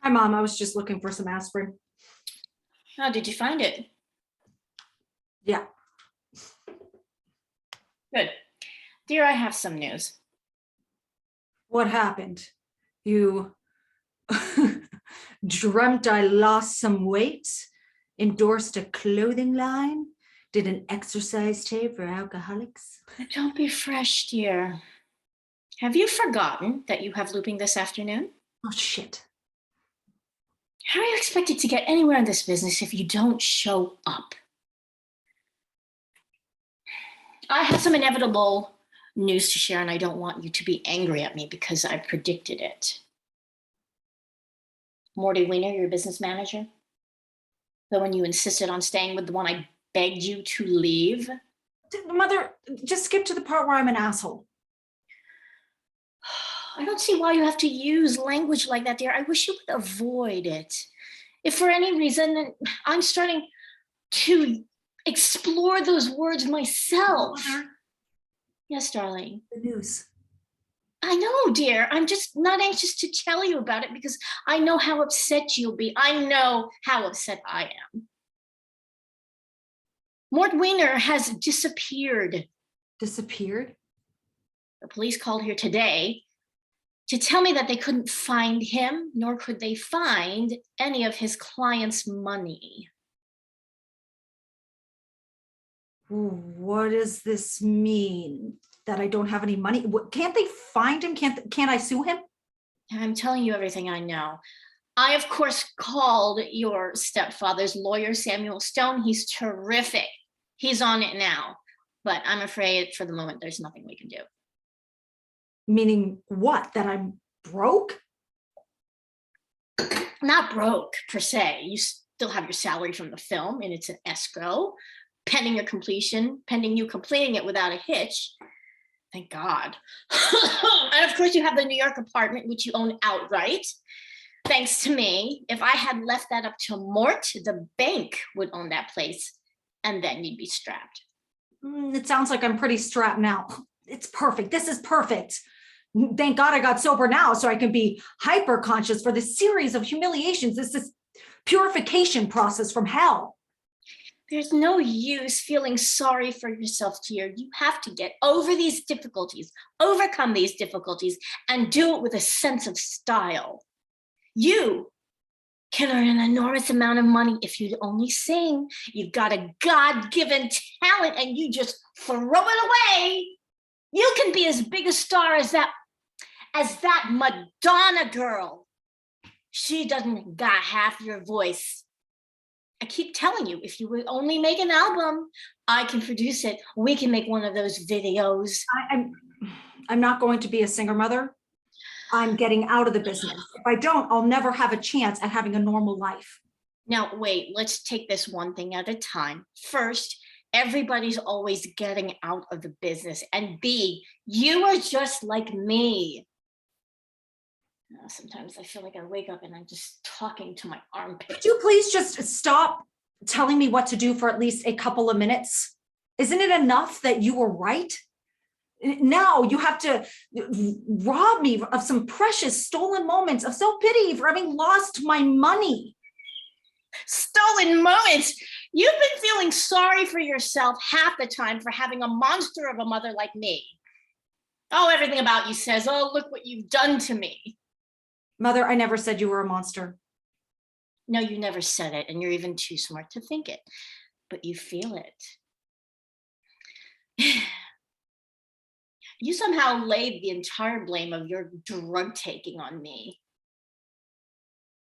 Hi, Mom. I was just looking for some aspirin. How did you find it? Yeah. Good. Dear, I have some news. What happened? You dreamt I lost some weight, endorsed a clothing line, did an exercise tape for alcoholics? Don't be fresh, dear. Have you forgotten that you have looping this afternoon? Oh, shit. How are you expected to get anywhere in this business if you don't show up? I have some inevitable news to share, and I don't want you to be angry at me because I predicted it. Morty Wiener, your business manager, the one you insisted on staying with, the one I begged you to leave. Mother, just skip to the part where I'm an asshole. I don't see why you have to use language like that, dear. I wish you would avoid it. If for any reason I'm starting to explore those words myself. Mother, Yes, darling. the news. I know, dear. I'm just not anxious to tell you about it because I know how upset you'll be. I know how upset I am. Mort Wiener has disappeared. Disappeared? The police called here today to tell me that they couldn't find him, nor could they find any of his clients' money. What does this mean? That I don't have any money? Can't they find him? Can't I sue him? I'm telling you everything I know. I, of course, called your stepfather's lawyer, Samuel Stone. He's terrific. He's on it now. But I'm afraid for the moment, there's nothing we can do. Meaning what? That I'm broke? Not broke, per se. You still have your salary from the film, and it's an escrow, pending your completion, pending you completing it without a hitch. Thank God. And of course, you have the New York apartment, which you own outright. Thanks to me. If I had left that up to Mort, the bank would own that place, and then you'd be strapped. It sounds like I'm pretty strapped now. It's perfect. This is perfect. Thank God I got sober now so I can be hyper conscious for this series of humiliations. This is purification process from hell. There's no use feeling sorry for yourself, dear. You have to get over these difficulties, overcome these difficulties, and do it with a sense of style. You can earn an enormous amount of money if you only sing. You've got a God-given talent and you just throw it away. You can be as big a star as that Madonna girl. She doesn't got half your voice. I keep telling you, if you would only make an album, I can produce it. We can make one of those videos. I'm not going to be a singer, Mother. I'm getting out of the business. If I don't, I'll never have a chance at having a normal life. Now, wait, let's take this one thing at a time. First, everybody's always getting out of the business. And B, you are just like me. Sometimes I feel like I wake up and I'm just talking to my armpit. Could you please just stop telling me what to do for at least a couple of minutes? Isn't it enough that you were right? Now you have to rob me of some precious stolen moments of self-pity for having lost my money. Stolen moments? You've been feeling sorry for yourself half the time for having a monster of a mother like me. Oh, everything about you says, oh, look what you've done to me. Mother, I never said you were a monster. No, you never said it, and you're even too smart to think it, but you feel it. You somehow laid the entire blame of your drug taking on me.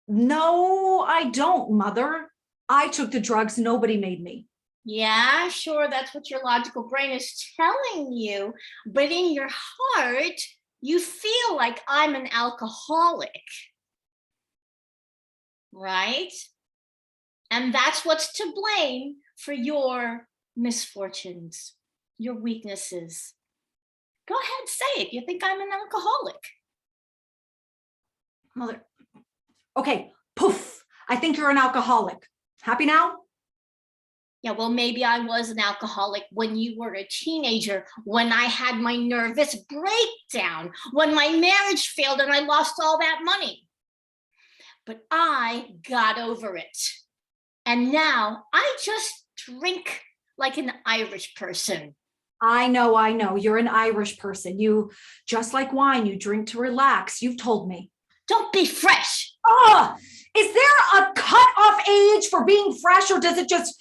No, I don't, Mother. I took the drugs. Nobody made me. Yeah, sure, that's what your logical brain is telling you, but in your heart, you feel like I'm an alcoholic, right? And that's what's to blame for your misfortunes, your weaknesses. Go ahead, say it. You think I'm an alcoholic. Mother. Okay, poof. I think you're an alcoholic. Happy now? Yeah, well, maybe I was an alcoholic when you were a teenager, when I had my nervous breakdown, when my marriage failed and I lost all that money. But I got over it. And now I just drink like an Irish person. I know. You're an Irish person. You, just like wine, you drink to relax. You've told me. Don't be fresh. Oh, is there a cutoff age for being fresh, or does it just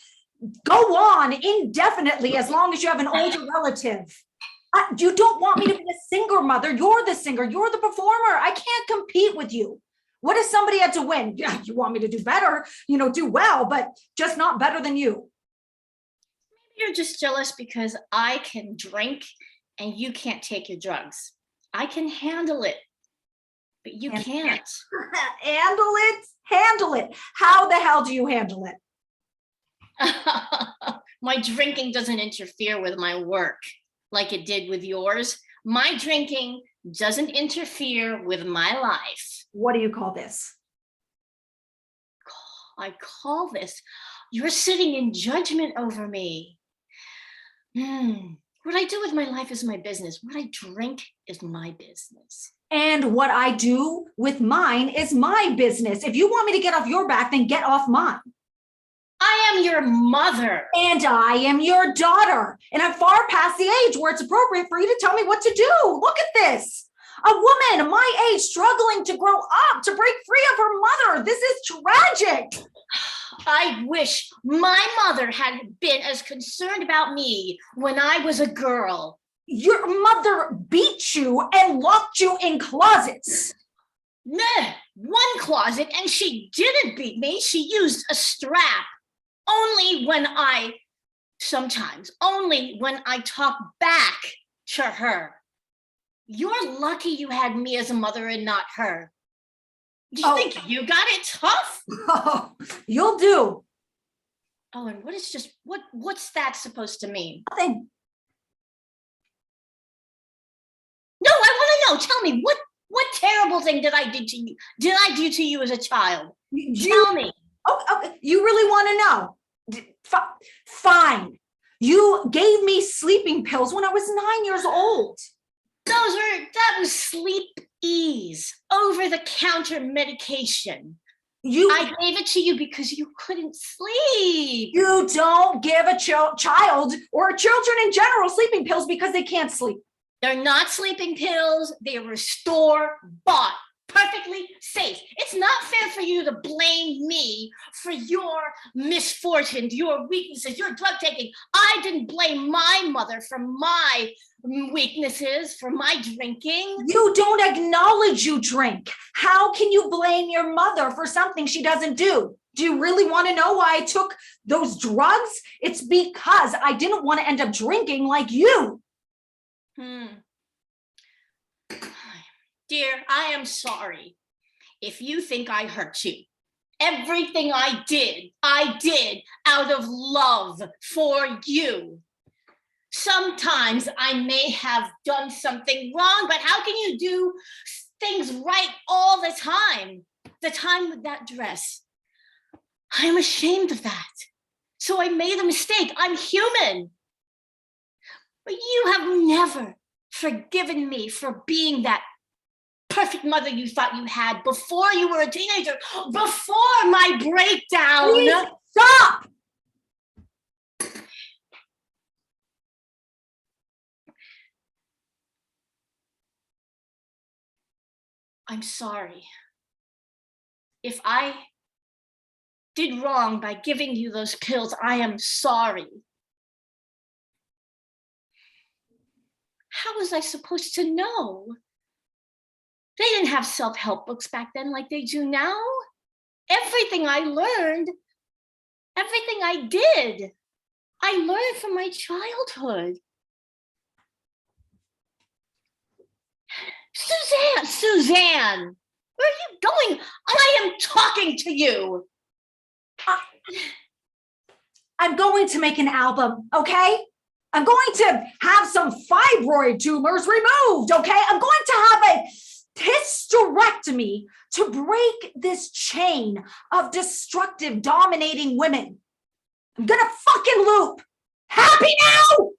go on indefinitely as long as you have an older relative? You don't want me to be a singer, mother. You're the singer. You're the performer. I can't compete with you. What if somebody had to win? Yeah, you want me to do better, do well, but just not better than you. You're just jealous because I can drink and you can't take your drugs. I can handle it, but you can't. Handle it. How the hell do you handle it? My drinking doesn't interfere with my work like it did with yours. My drinking doesn't interfere with my life. What do you call this? I call this, you're sitting in judgment over me. What I do with my life is my business. What I drink is my business. And what I do with mine is my business. If you want me to get off your back, then get off mine. I am your mother. And I am your daughter. And I'm far past the age where it's appropriate for you to tell me what to do. Look at this. A woman my age struggling to grow up, to break free of her mother. This is tragic. I wish my mother had been as concerned about me when I was a girl. Your mother beat you and locked you in closets. Nah, one closet, and she didn't beat me. She used a strap. Only when I talk back to her. You're lucky you had me as a mother and not her. Do you think you got it tough? Oh, you'll do. Oh, and what's that supposed to mean? Nothing. No, I want to know. Tell me, what terrible thing did I do to you as a child? Tell me. Oh, you really want to know? Fine. You gave me sleeping pills when I was 9 years old. That was sleep ease, over-the-counter medication. I gave it to you because you couldn't sleep. You don't give a child or children in general sleeping pills because they can't sleep. They're not sleeping pills. They were store-bought, perfectly safe. It's not fair for you to blame me for your misfortunes, your weaknesses, your drug taking. I didn't blame my mother for my weaknesses, for my drinking. You don't acknowledge you drink. How can you blame your mother for something she doesn't do? Do you really want to know why I took those drugs? It's because I didn't want to end up drinking like you. Dear, I am sorry if you think I hurt you. Everything I did out of love for you. Sometimes I may have done something wrong, but how can you do things right all the time? The time with that dress. I am ashamed of that. So I made a mistake. I'm human. But you have never forgiven me for being that perfect mother you thought you had before you were a teenager, before my breakdown. Please stop! I'm sorry. If I did wrong by giving you those pills, I am sorry. How was I supposed to know? They didn't have self-help books back then like they do now. Everything I learned, everything I did, I learned from my childhood. Suzanne, where are you going? I am talking to you. I'm going to make an album, okay? I'm going to have some fibroid tumors removed, okay? I'm going to have a hysterectomy to break this chain of destructive, dominating women. I'm gonna fucking loop. Happy now?